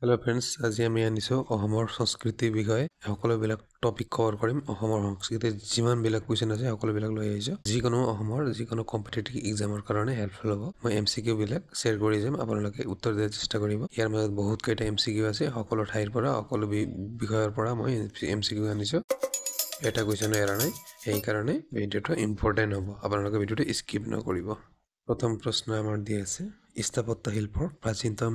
Hello' friends, আজি আমি আনিছোঁ অসমৰ সংস্কৃতিৰ বিষয়ে সকলোবিলাক টপিক কভাৰ কৰিম। অসমৰ সংস্কৃতিৰ যিমানবিলাক কুৱেশ্যন আছে সকলোবিলাক লৈ আহিছোঁ। যিকোনো কম্পিটিটিভ এক্সামৰ কাৰণে হেল্পফুল হ'ব। মই MCQ বিলাক শ্বেয়াৰ কৰি যাম, আপোনালোকে উত্তৰ দিয়াৰ চেষ্টা কৰিব। ইয়াৰ মাজত বহুত কেইটা MCQ আছে, সকলো ঠাইৰ পৰা সকলো বিষয়ৰ পৰা মই MCQ আনিছোঁ। এটা কুৱেশ্যনো এৰা নাই, সেইকাৰণে ভিডিঅ'টো ইম্পৰ্টেণ্ট হ'ব। আপোনালোকে ভিডিঅ'টো স্কিপ নকৰিব। প্ৰথম প্ৰশ্ন আমাৰ দি আছে, স্থাপত্য শিল্পৰ প্ৰাচীনতম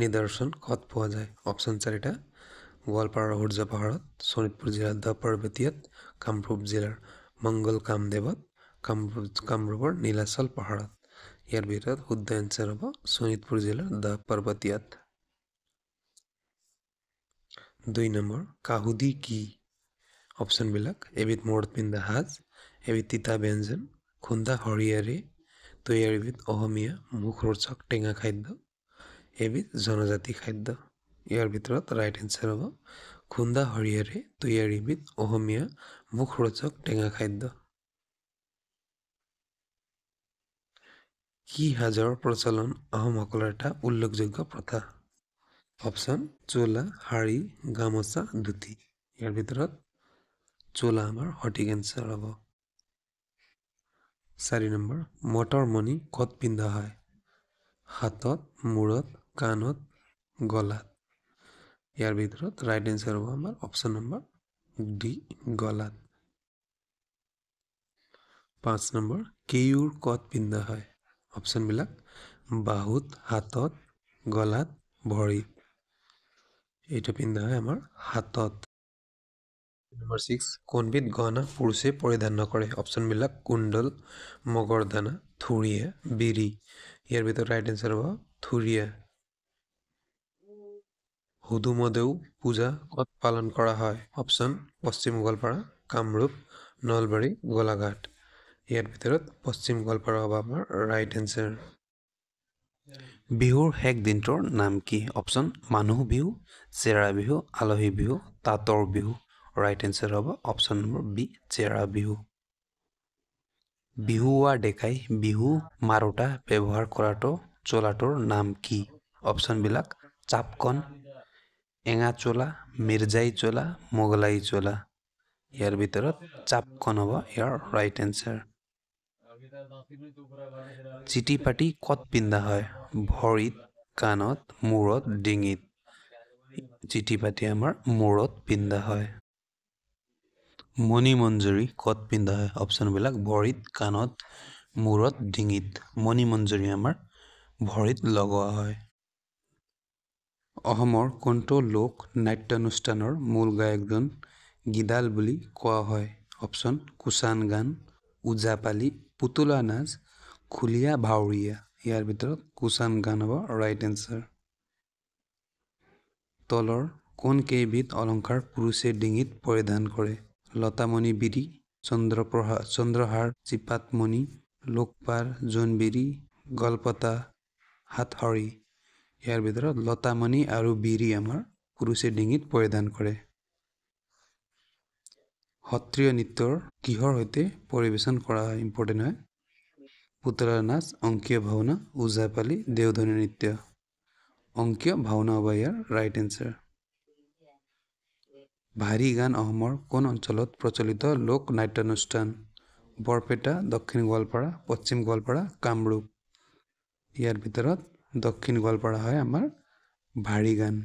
নিদৰ্শন ক'ত পোৱা যায়? অপশ্যন 4টা, গোৱালপাৰাৰ সূৰ্য পাহাৰত, শোণিতপুৰ জিলাৰ দ্য পৰ্বতীয়াত, কামৰূপ জিলাৰ মংগল কামদেৱত, কামৰূপৰ নীলাচল পাহাৰত। ইয়াৰ ভিতৰত শুদ্ধ এনচাৰ হ'ব শোণিতপুৰ জিলাৰ দ্য পৰ্বতীয়াত। 2 নম্বৰ, কাহুদি কি? অপশ্যনবিলাক, এবিধ মূৰত পিন্ধা সাজ, এবিধ তিতা ব্যঞ্জন, খুন্দা সৰিয়ৰে তৈয়াৰীবিধ অসমীয়া মুখৰোচক টেঙা খাদ্য, এবিধ জনজাতি খাদ্য। ইয়াৰ ভিতৰত ৰাইট এনচাৰ হ'ব খুন্দা সৰিয়ৰে তৈয়াৰীবিধ অসমীয়া মুখৰোচক টেঙা খাদ্য। কি সাজৰ প্ৰচলন আহোমসকলৰ এটা উল্লেখযোগ্য প্ৰথা? অপশ্যন, চোলা, শাৰী, গামোচা, ধুতি। ইয়াৰ ভিতৰত চোলা আমাৰ সঠিক এনচাৰ হ'ব। 4 নম্বৰ, মটৰ মণি ক'ত পিন্ধা হয়? হাতত, মূৰত, কাণত, গলাত। ইয়াৰ ভিতৰত ৰাইট এনচাৰ হ'ব আমাৰ অপশ্যন নম্বৰ ডি, গলাত। 5 নম্বৰ, কেউৰ ক'ত পিন্ধা হয়? অপশ্যনবিলাক, বাহুত, হাতত, গলাত, ভৰিত। এইটো পিন্ধা হয় আমাৰ হাতত। নম্বৰ 6, কোনবিধ গহনা পুৰুষে পৰিধান নকৰে? অপশ্যনবিলাক, কুণ্ডল, মগৰদানা, থুৰিয়া, বিৰি। ইয়াৰ ভিতৰত ৰাইট এনচাৰ হ'ব থুৰিয়া। হুদুমদেউ পূজা ক'ত পালন কৰা হয়? অপশ্যন, পশ্চিম গোৱালপাৰা, কামৰূপ, নলবাৰী, গোলাঘাট। ইয়াৰ ভিতৰত পশ্চিম গোৱালপাৰা হ'ব আমাৰ ৰাইট এনচাৰ। বিহুৰ শেষ দিনটোৰ নাম কি? অপশ্যন, মানুহ বিহু, চেৰা বিহু, আলহী বিহু, তাঁতৰ বিহু। ৰাইট এনচাৰ হ'ব অপশ্যন নম্বৰ বি, চেৰা বিহু। বিহুৱা ডেকাই বিহু মাৰোতা ব্যৱহাৰ কৰাটো চোলাটোৰ নাম কি? অপশ্যনবিলাক, চাপকন, এঙা চোলা, মিৰ্জাই চোলা, মোগলাই চোলা। ইয়াৰ ভিতৰত চাপকন হ'ব ইয়াৰ ৰাইট এনচাৰ। চিটি পাটি ক'ত পিন্ধা হয়? ভৰিত, কাণত, মূৰত, ডিঙিত। চিটি পাটি আমাৰ মূৰত পিন্ধা হয়। মণি মঞ্জুৰী ক'ত পিন্ধা হয়? অপশ্যনবিলাক, ভৰিত, কাণত, মূৰত, ডিঙিত। মণি মঞ্জুৰী আমাৰ ভৰিত লগোৱা হয়। অসমৰ কোনটো লোক নাট্যানুষ্ঠানৰ মূল গায়কজন গীদাল বুলি কোৱা হয়? অপশ্যন, কুচান গান, ওজাপালি, পুতলা নাচ, খুলীয়া ভাৱৰীয়া। ইয়াৰ ভিতৰত কুচান গান হ'ব ৰাইট এনচাৰ। তলৰ কোন কেইবিধ অলংকাৰ পুৰুষে ডিঙিত পৰিধান কৰে? লতামণি বিৰি, চন্দ্ৰহাৰ, চিপাতমণি, লোকপাৰ, জোনবিৰি, গলপতা, হাতসৰী। ইয়াৰ ভিতৰত লতামণি আৰু বিৰি আমাৰ পুৰুষে ডিঙিত পৰিধান কৰে। সত্ৰীয় নৃত্যৰ কিহৰ সৈতে পৰিৱেশন কৰা হয়? ইম্পৰ্টেণ্ট হয়। পুতলা নাচ, অংকীয় ভাওনা, ওজাপালি, দেওধনী নৃত্য। অংকীয় ভাওনা হ'ব ইয়াৰ ৰাইট এনচাৰ। ভাৰী গান অসমৰ কোন অঞ্চলত প্ৰচলিত লোক নাট্যানুষ্ঠান? বৰপেটা, দক্ষিণ গোৱালপাৰা, পশ্চিম গোৱালপাৰা, কামৰূপ। ইয়াৰ ভিতৰত দক্ষিণ গোৱালপাৰা হয় আমাৰ ভাৰী গান।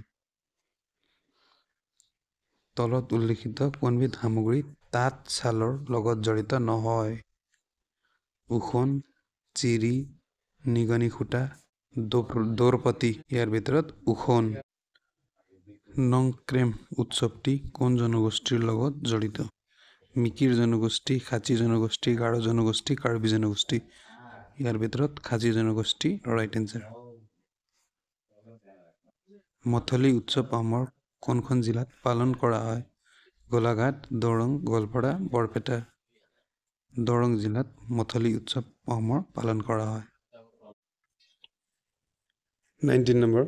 তলত উল্লেখিত কোনবিধ সামগ্ৰী তাঁতশালৰ লগত জড়িত নহয়? উখোন, চিৰি, নিগনি সূতা, দোৰপতি। ইয়াৰ ভিতৰত উখোন। নংক্ৰেম উৎসৱটি কোন জনগোষ্ঠীৰ লগত জড়িত? মিকিৰ জনগোষ্ঠী, খাচী জনগোষ্ঠী, গাৰো জনগোষ্ঠী, কাৰ্বি জনগোষ্ঠী। ইয়াৰ ভিতৰত খাচী জনগোষ্ঠী ৰাইট এনচাৰ। মথলি উৎসৱ অসমৰ কোনখন জিলাত পালন কৰা হয়? গোলাঘাট, দৰং, গোৱালপাৰা, বৰপেটা। দৰং জিলাত মথলি উৎসৱ অসমৰ পালন কৰা হয়। 19 নম্বৰ,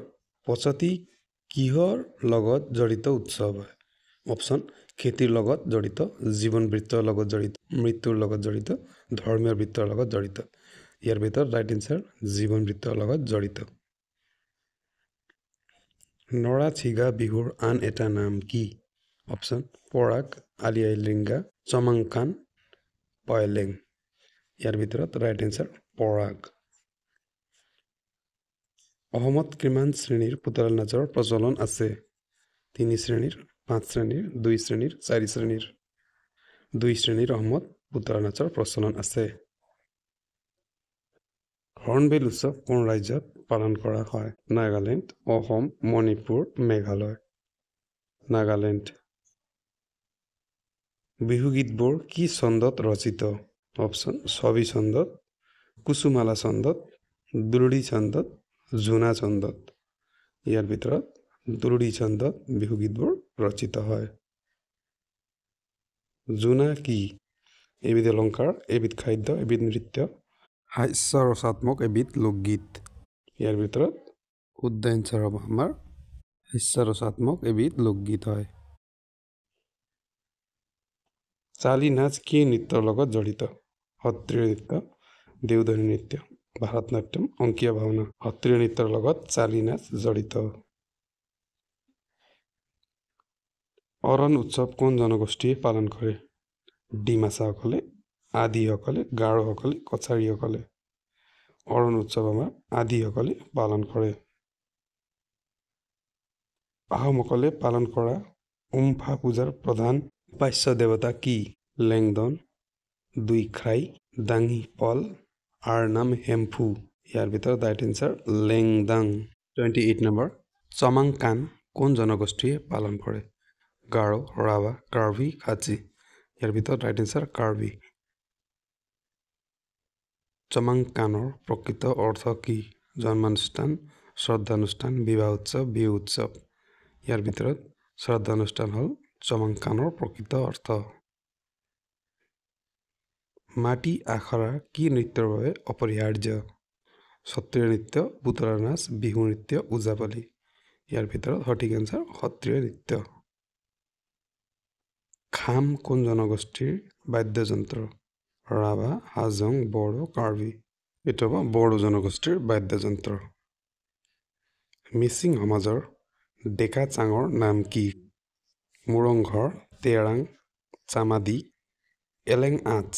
পচতি কিহৰ লগত জড়িত উৎসৱ হয়? অপশ্যন, খেতিৰ লগত জড়িত, জীৱন বৃত্তৰ লগত জড়িত, মৃত্যুৰ লগত জড়িত, ধৰ্মীয় বৃত্তৰ লগত জড়িত। ইয়াৰ ভিতৰত ৰাইট এনচাৰ জীৱন বৃত্তৰ লগত জড়িত। নৰাছিগা বিহুৰ আন এটা নাম কি? অপশ্যন পৰাগ, আলি আই লৃগাং, চমাংকান, পয়লেং। ইয়াৰ ভিতৰত ৰাইট এনচাৰ পৰাগ। অসমত কিমান শ্ৰেণীৰ পুতলা নাচৰ প্ৰচলন আছে? 3 শ্ৰেণীৰ, 5 শ্ৰেণীৰ, 2 শ্ৰেণীৰ, 4 শ্ৰেণীৰ। 2 শ্ৰেণীৰ অসমত পুতলা নাচৰ প্ৰচলন আছে। হৰ্ণবিল উৎসৱ কোন ৰাজ্যত পালন কৰা হয়? নাগালেণ্ড, অসম, মণিপুৰ, মেঘালয়। নাগালেণ্ড। বিহুগীতবোৰ কি ছন্দত ৰচিত? অপশ্যন ছবি ছন্দত, কুসুমালা ছন্দত, দুৰুড়ি ছন্দত, জোনা ছন্দত। ইয়াৰ ভিতৰত দুৰুড়ি ছন্দত বিহুগীতবোৰ ৰচিত হয়। জোনা কি? এবিধ অলংকাৰ, এবিধ খাদ্য, এবিধ নৃত্য, হাস্যৰসাত্মক এবিধ লোকগীত। ইয়াৰ ভিতৰত শুদ্ধ এনচাৰ হ'ব আমাৰ হাস্যৰসাত্মক এবিধ লোকগীত হয়। চালি নাচ কি নৃত্যৰ লগত জড়িত? সত্ৰীয় নৃত্য, দেওধনী নৃত্য, ভাৰত নাট্যম, অংকীয়া ভাওনা। সত্ৰীয় নৃত্যৰ লগত চালি নাচ জড়িত। অৰণ উৎসৱ কোন জনগোষ্ঠীয়ে পালন কৰে? ডিমাছাসকলে, আদিসকলে, গাৰোসকলে, কছাৰীসকলে। অৰণ উৎসৱ আমাৰ আদিসকলে পালন কৰে। আহোমসকলে পালন কৰা উমফা পূজাৰ প্ৰধান উপাস্য দেৱতা কি? লেংডন, দুইখাই, দাঙি পল, আৰ নাম হেমফু। ইয়াৰ ভিতৰত ৰাইট এনচাৰ লেংদাং। 28 নম্বৰ চমাংকান কোন জনগোষ্ঠীয়ে পালন কৰে? গাৰো, ৰাভা, কাৰ্বি, খাচী। ইয়াৰ ভিতৰত ৰাইট এনচাৰ কাৰ্বি। চমাংকানৰ প্ৰকৃত অৰ্থ কি? জন্মানুষ্ঠান, শ্ৰদ্ধানুষ্ঠান, বিবাহ উৎসৱ, বিহু উৎসৱ। ইয়াৰ ভিতৰত শ্ৰদ্ধানুষ্ঠান হ'ল চমাংকানৰ প্ৰকৃত অৰ্থ। মাটি আখৰা কি নৃত্যৰ বাবে অপৰিহাৰ্য? সত্ৰীয় নৃত্য, পুতলা নাচ, বিহু নৃত্য, ওজাপালি। ইয়াৰ ভিতৰত সঠিক এনচাৰ সত্ৰীয় নৃত্য। খাম কোন জনগোষ্ঠীৰ বাদ্যযন্ত্ৰ? ৰাভা, হাজং, বড়ো, কাৰ্বি। এইটো হ'ব বড়ো জনগোষ্ঠীৰ বাদ্যযন্ত্ৰ। মিচিং সমাজৰ ডেকা চাঙৰ নাম কি? মুৰংঘৰ, তেৰাং, চামাদি, এলেং আঁচ।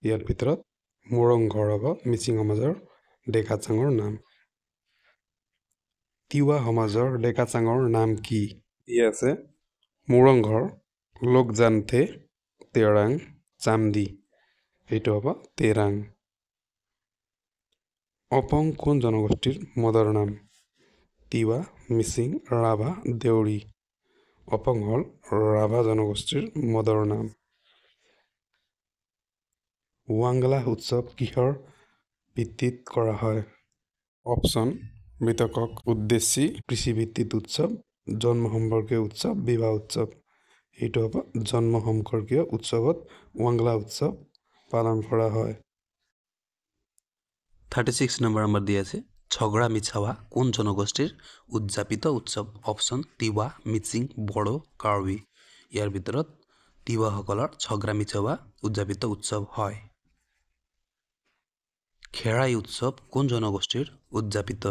ইয়াৰ ভিতৰত মুৰংঘৰ হ'ব মিচিং সমাজৰ ডেকা চাঙৰ নাম। তিৱা সমাজৰ ডেকা চাঙৰ নাম কি? ই আছে মুৰংঘৰ, লোকজানথে, তেৰাং, চামদি। এইটো হ'ব তেৰাং। অপং কোন জনগোষ্ঠীৰ মদৰ নাম? তিৱা, মিচিং, ৰাভা, দেউৰী। অপং হ'ল ৰাভা জনগোষ্ঠীৰ মদৰ নাম। ৱাংগলা উৎসৱ কিহৰ ভিত্তিত কৰা হয়? অপশ্যন মৃতকক উদ্দেশ্যি কৃষিভিত্তিক উৎসৱ, জন্ম সম্পৰ্কীয় উৎসৱ, বিবাহ উৎসৱ। এইটো হ'ব জন্ম সম্পৰ্কীয় উৎসৱত ৱাংগলা উৎসৱ পালন কৰা হয়। 36 নম্বৰ আমাৰ দিয়া আছে ছগৰা মিছাৱা কোন জনগোষ্ঠীৰ উদযাপিত উৎসৱ? অপশ্যন তিৱা, মিচিং, বড়ো, কাৰ্বি। ইয়াৰ ভিতৰত তিৱাসকলৰ ছগৰা মিছাৱা উদযাপিত উৎসৱ হয়। খেৰাই উৎসৱ কোন জনগোষ্ঠীৰ উদযাপিত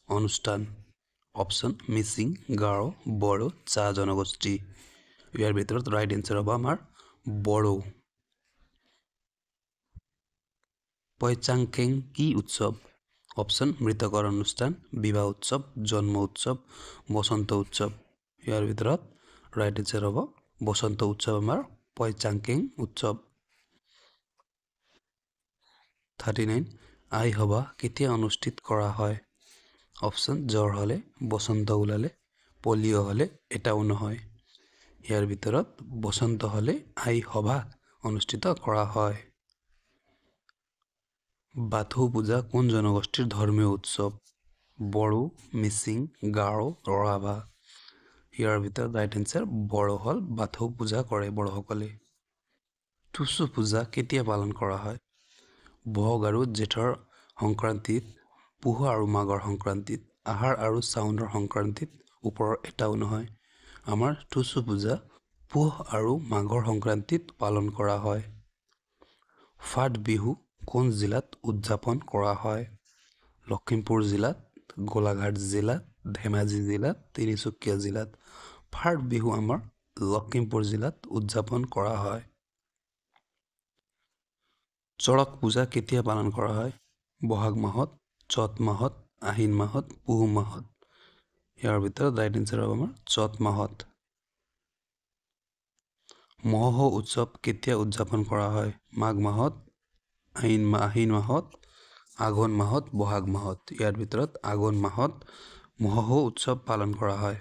অনুষ্ঠান? অপশ্যন মিচিং, গাৰো, বড়ো, চাহ জনগোষ্ঠী। ইয়াৰ ভিতৰত ৰাইট এনচাৰ হ'ব আমাৰ বড়ো। পয়চাংকেং কি উৎসৱ? অপশ্যন মৃতকৰ অনুষ্ঠান, বিবাহ উৎসৱ, জন্ম উৎসৱ, বসন্ত উৎসৱ। ইয়াৰ ভিতৰত ৰাইট এনচাৰ হ'ব বসন্ত উৎসৱ আমাৰ পয়চাংকেং উৎসৱ। 39 আই সভা কেতিয়া অনুষ্ঠিত কৰা হয়? অপশ্যন জ্বৰ হ'লে, বসন্ত ওলালে, পলিঅ' হ'লে, এটাও নহয়। ইয়াৰ ভিতৰত বসন্ত হ'লে আই সভা অনুষ্ঠিত কৰা হয়। বাথৌ পূজা কোন জনগোষ্ঠীৰ ধৰ্মীয় উৎসৱ? বড়ো, মিচিং, গাৰো, ৰাভা। ইয়াৰ ভিতৰত ৰাইট এনচাৰ বড়ো হ'ল বাথৌ পূজা কৰে বড়োসকলে। টুচু পূজা কেতিয়া পালন কৰা হয়? ব'হাগ আৰু জেঠৰ সংক্ৰান্তিত, পুহ আৰু মাঘৰ সংক্ৰান্তিত, আহাৰ আৰু শাওণৰ সংক্ৰান্তিত, ওপৰৰ এটাও নহয়। আমাৰ টুচু পূজা পুহ আৰু মাঘৰ সংক্ৰান্তিত পালন কৰা হয়। ফাট বিহু কোন জিলাত উদযাপন কৰা হয়? লখিমপুৰ জিলাত, গোলাঘাট জিলাত, ধেমাজি জিলাত, তিনিচুকীয়া জিলাত। ফাট বিহু আমাৰ লখিমপুৰ জিলাত উদযাপন কৰা হয়। চড়ক পূজা কেতিয়া পালন কৰা হয়? বহাগ মাহত, চ'ত মাহত, আহিন মাহত, পুহ মাহত। ইয়াৰ ভিতৰত ৰাইট এনচাৰ হ'ব আমাৰ চ'ত মাহত। মহোহো উৎসৱ কেতিয়া উদযাপন কৰা হয়? মাঘ মাহত, আহিন মাহত, আঘোণ মাহত, বহাগ মাহত। ইয়াৰ ভিতৰত আঘোণ মাহত মহোহো উৎসৱ পালন কৰা হয়।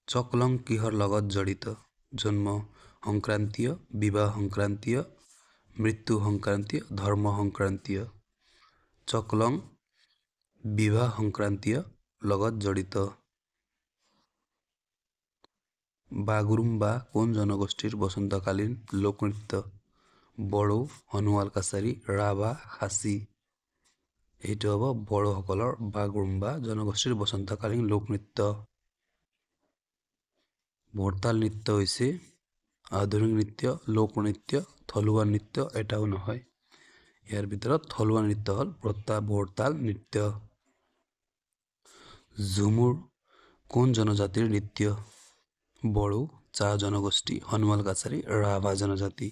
চকলং কিহৰ লগত জড়িত? জন্ম সংক্ৰান্তীয়, বিবাহ সংক্ৰান্তীয়, মৃত্যু সংক্ৰান্তীয়, ধৰ্ম সংক্ৰান্তীয়। চকলং বিবাহ সংক্ৰান্তীয় লগত জড়িত। বাগৰুম্বা কোন জনগোষ্ঠীৰ বসন্তকালীন লোকনৃত্য? বড়ো, সোণোৱাল কাছাৰী, ৰাভা, খাচী। এইটো হ'ব বড়োসকলৰ বাগৰুম্বা জনগোষ্ঠীৰ বসন্তকালীন লোকনৃত্য। ভৰতাল নৃত্য হৈছে আধুনিক নৃত্য, লোকনৃত্য, থলুৱা নৃত্য এটাও নহয়। ইয়াৰ ভিতৰত থলুৱা নৃত্য হ'ল ভৰতাল নৃত্য। ঝুমুৰ কোন জনজাতিৰ নৃত্য? বড়ো, চাহ জনগোষ্ঠী, সোণোৱাল কাছাৰী, ৰাভা জনজাতি।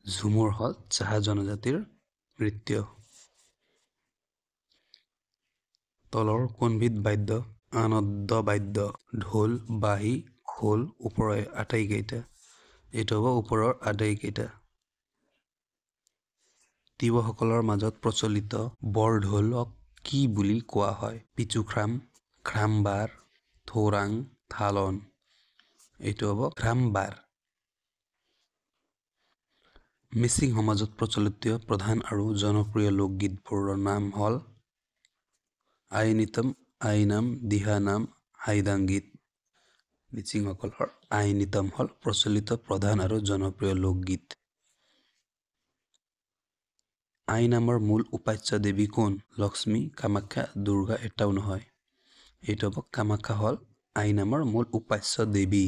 ঝুমুৰ হ'ল চাহ জনজাতিৰ নৃত্য। তলৰ কোনবিধ বাদ্য আনন্দ বাদ্য? ঢোল, বাঁহী, খোল, ওপৰৰ আটাইকেইটা। এইটো হ'ব ওপৰৰ আটাইকেইটা। তিৱাসকলৰ মাজত প্ৰচলিত বৰঢোলক কি বুলি কোৱা হয়? পিচুখ্ৰাম, খ্ৰামবাৰ, থোৰাং, থালন। এইটো হ'ব খ্ৰামবাৰ। মিচিং সমাজত প্ৰচলিত প্ৰধান আৰু জনপ্ৰিয় লোকগীতবোৰৰ নাম হ'ল আইনিতম, আইনাম, দিহানাম, হাইদাংগীত। মিচিংসকলৰ আইনিতম হ'ল প্ৰচলিত প্ৰধান আৰু জনপ্ৰিয় লোকগীত। আইনামৰ মূল উপাস্য দেৱী কোন? লক্ষ্মী, কামাখ্যা, দুৰ্গা এটাও নহয়। এইটো হ'ব কামাখ্যা হ'ল আইনামৰ মূল উপাস্য দেৱী।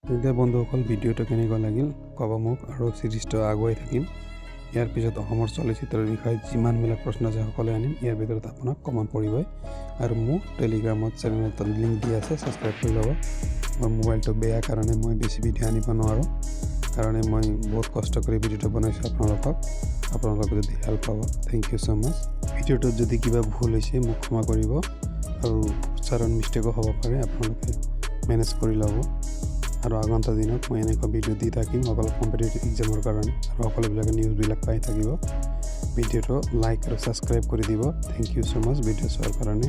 এতিয়া বন্ধুসকল ভিডিঅ'টো কেনেকুৱা লাগিল ক'ব মোক, আৰু চিৰিজটো আগুৱাই থাকিম। ইয়াৰ পিছত অসমৰ চলচ্চিত্ৰৰ বিষয়ে যিমানবিলাক প্ৰশ্ন আছে সকলোৱে আনিম। ইয়াৰ ভিতৰত আপোনাক কমন পৰিবই। আৰু মোক টেলিগ্ৰামত চেনেল এটা লিংক দি আছে, ছাবস্ক্ৰাইব কৰি ল'ব। মোৰ মোবাইলটো বেয়া কাৰণে মই বেছি ভিডিঅ' আনিব নোৱাৰোঁ, কাৰণে মই বহুত কষ্ট কৰি ভিডিঅ'টো বনাইছোঁ আপোনালোকে যদি হেল্প পাব। থেংক ইউ ছ' মাছ। ভিডিঅ'টোত যদি কিবা ভুল হৈছে মোক ক্ষমা কৰিব, আৰু উচ্চাৰণ মিষ্টেকো হ'ব পাৰে, আপোনালোকে মেনেজ কৰি ল'ব। আৰু আগন্তুক দিনত মই এনেকুৱা ভিডিঅ' দি থাকিম সকলো কম্পিটিটিভ এক্সামৰ কাৰণে, আৰু সকলোবিলাকে নিউজবিলাক পাই থাকিব। ভিডিঅ'টো লাইক আৰু ছাবস্ক্ৰাইব কৰি দিব। Thank you so' much video' চোৱাৰ কাৰণে।